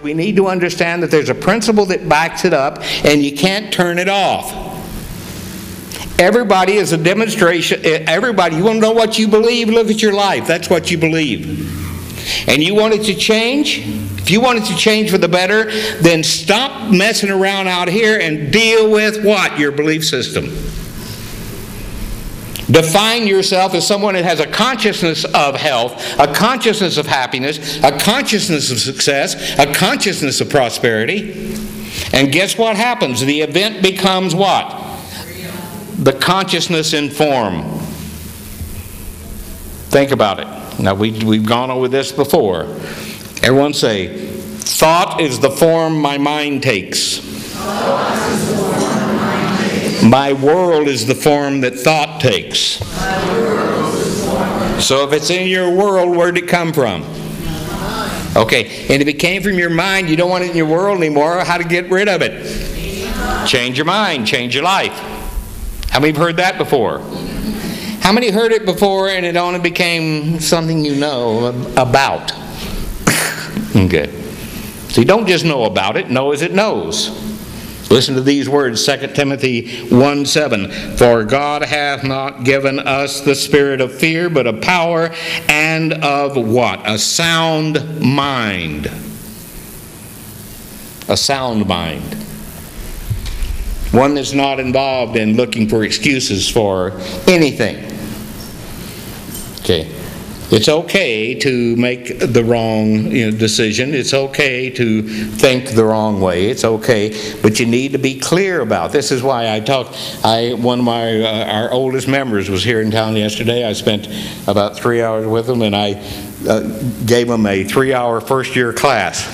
We need to understand that there's a principle that backs it up, and you can't turn it off. Everybody is a demonstration. Everybody, you want to know what you believe? Look at your life. That's what you believe. And you want it to change? If you want it to change for the better, then stop messing around out here and deal with what? Your belief system. Define yourself as someone that has a consciousness of health, a consciousness of happiness, a consciousness of success, a consciousness of prosperity. And guess what happens? The event becomes what? The consciousness in form. Think about it. Now, we've gone over this before. Everyone say, thought is the form my mind takes. My world is the form that thought takes. So if it's in your world, where'd it come from? Okay, and if it came from your mind, you don't want it in your world anymore. How to get rid of it? Change your mind, change your life. How many have heard that before? How many heard it before and it only became something you know about? Okay. So you don't just know about it, know as it knows. Listen to these words, 2 Timothy 1:7. For God hath not given us the spirit of fear, but of power and of what? A sound mind. A sound mind. One that's not involved in looking for excuses for anything. Okay. It's okay to make the wrong decision. It's okay to think the wrong way. It's okay, but you need to be clear about. This is why one of our oldest members was here in town yesterday. I spent about 3 hours with him, and I gave him a 3-hour first-year class.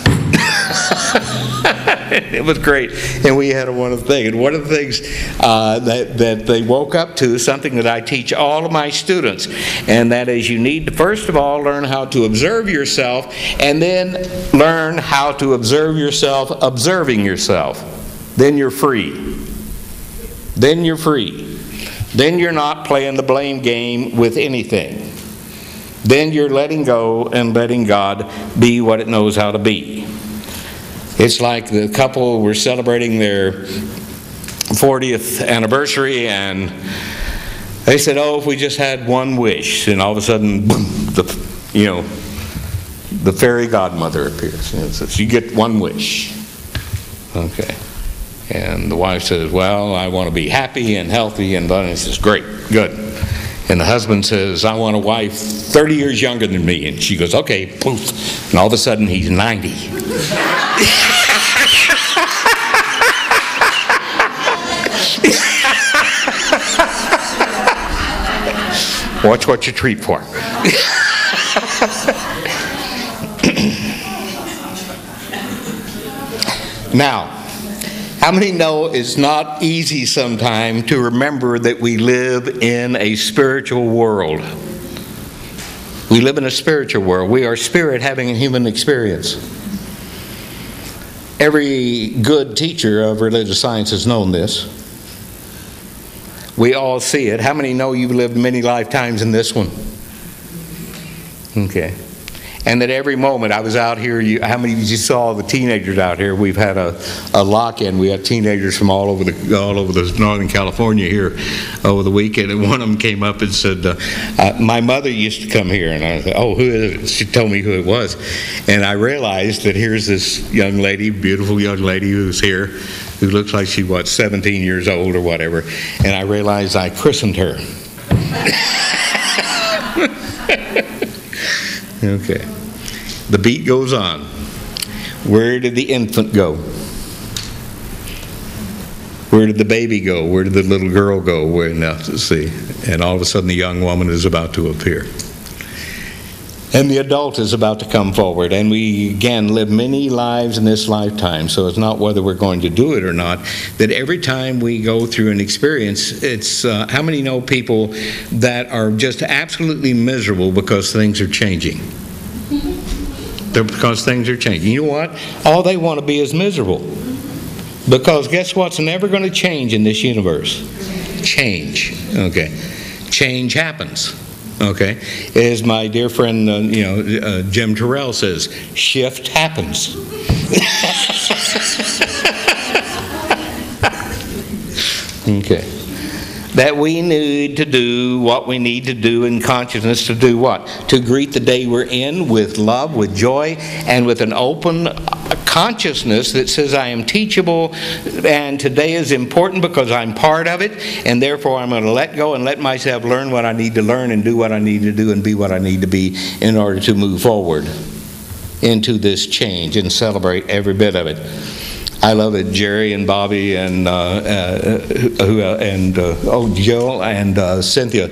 It was great, and we had a wonderful thing. And one of the things that they woke up to is something that I teach all of my students, and that is you need to first of all learn how to observe yourself, and then learn how to observe yourself observing yourself. Then you're free. Then you're free. Then you're not playing the blame game with anything. Then you're letting go and letting God be what it knows how to be. It's like the couple were celebrating their 40th anniversary, and they said, oh, if we just had one wish. And all of a sudden, boom, the fairy godmother appears. And says, you get one wish. Okay. And the wife says, well, I want to be happy and healthy. And he says, great, good. And the husband says, I want a wife 30 years younger than me. And she goes, okay, poof. And all of a sudden, he's 90. Watch what you treat for. Now, how many know it's not easy sometimes to remember that we live in a spiritual world? We live in a spiritual world. We are spirit having a human experience. Every good teacher of religious science has known this. We all see it. How many know you've lived many lifetimes in this one? Okay. And that every moment I was out here, how many of you saw the teenagers out here? We've had a lock-in. We had teenagers from all over the Northern California here over the weekend. And one of them came up and said, my mother used to come here. And I said, oh, who is it? She told me who it was. And I realized that here's this young lady, beautiful young lady who's here, who looks like she's, 17 years old or whatever. And I realized I christened her. Okay. The beat goes on. Where did the infant go? Where did the baby go? Where did the little girl go? Let's see. And all of a sudden the young woman is about to appear. And the adult is about to come forward. And we, again, live many lives in this lifetime. So it's not whether we're going to do it or not. That every time we go through an experience, it's how many know people that are just absolutely miserable because things are changing? Because things are changing. You know what? All they want to be is miserable. Because guess what's never going to change in this universe? Change. Okay. Change happens. Okay. As my dear friend, Jim Terrell says, shift happens. Okay. That we need to do what we need to do in consciousness to do what? To greet the day we're in with love, with joy, and with an open consciousness that says I am teachable, and today is important because I'm part of it, and therefore I'm going to let go and let myself learn what I need to learn and do what I need to do and be what I need to be in order to move forward into this change and celebrate every bit of it. I love it. Jerry and Bobby and Jill and Cynthia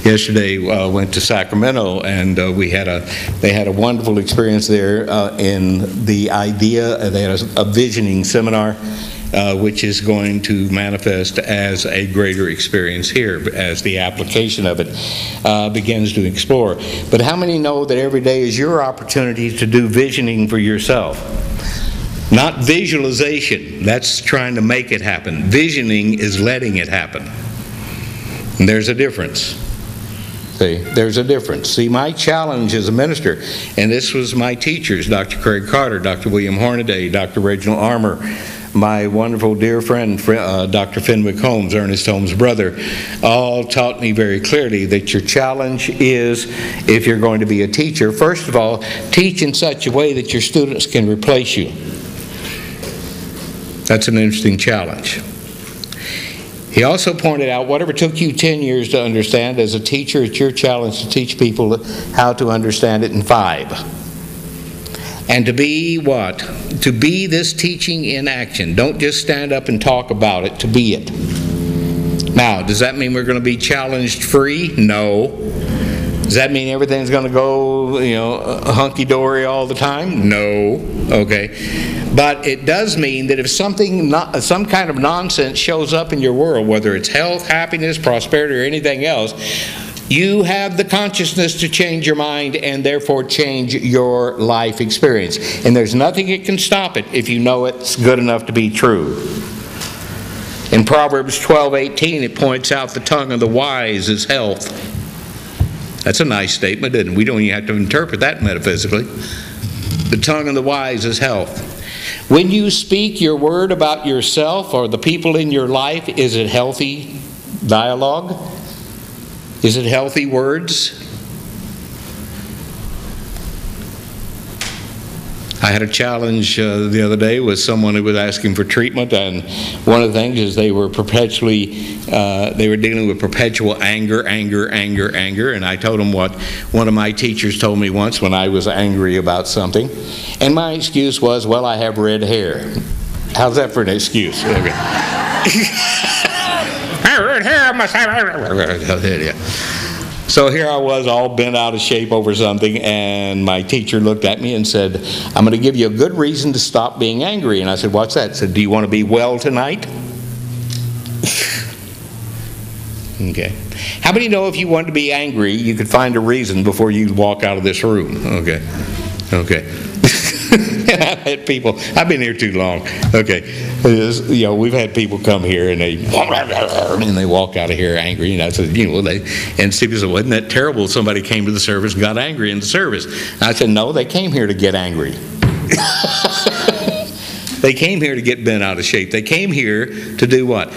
yesterday went to Sacramento, and they had a wonderful experience there in the idea. They had a visioning seminar, which is going to manifest as a greater experience here as the application of it begins to explore. But how many know that every day is your opportunity to do visioning for yourself? Not visualization. That's trying to make it happen. Visioning is letting it happen. And there's a difference. See, there's a difference. See, my challenge as a minister, and this was my teachers, Dr. Craig Carter, Dr. William Hornaday, Dr. Reginald Armour, my wonderful dear friend, Dr. Fenwick Holmes, Ernest Holmes' brother, all taught me very clearly that your challenge is, if you're going to be a teacher, first of all, teach in such a way that your students can replace you. That's an interesting challenge. He also pointed out, whatever took you 10 years to understand, as a teacher, it's your challenge to teach people how to understand it in 5. And to be what? To be this teaching in action. Don't just stand up and talk about it, to be it. Now, does that mean we're going to be challenged free? No. Does that mean everything's going to go, hunky-dory all the time? No. Okay. But it does mean that if some kind of nonsense shows up in your world, whether it's health, happiness, prosperity, or anything else, you have the consciousness to change your mind and therefore change your life experience. And there's nothing that can stop it if you know it's good enough to be true. In Proverbs 12:18, it points out the tongue of the wise is health. That's a nice statement, isn't it? We don't even have to interpret that metaphysically. The tongue of the wise is health. When you speak your word about yourself or the people in your life, is it healthy dialogue? Is it healthy words? I had a challenge the other day with someone who was asking for treatment, and one of the things is they were dealing with perpetual anger, and I told them what one of my teachers told me once when I was angry about something, and my excuse was, well, I have red hair. How's that for an excuse? Okay. Red hair, I must have. So here I was, all bent out of shape over something, and my teacher looked at me and said, I'm going to give you a good reason to stop being angry. And I said, what's that? He said, do you want to be well tonight? Okay. How many know if you want to be angry, you could find a reason before you walk out of this room? Okay. Okay. And I've had people, I've been here too long. Okay. We've had people come here and they walk out of here angry. And I said, and people said, wasn't that terrible? Somebody came to the service and got angry in the service. And I said, no, they came here to get angry. They came here to get bent out of shape. They came here to do what?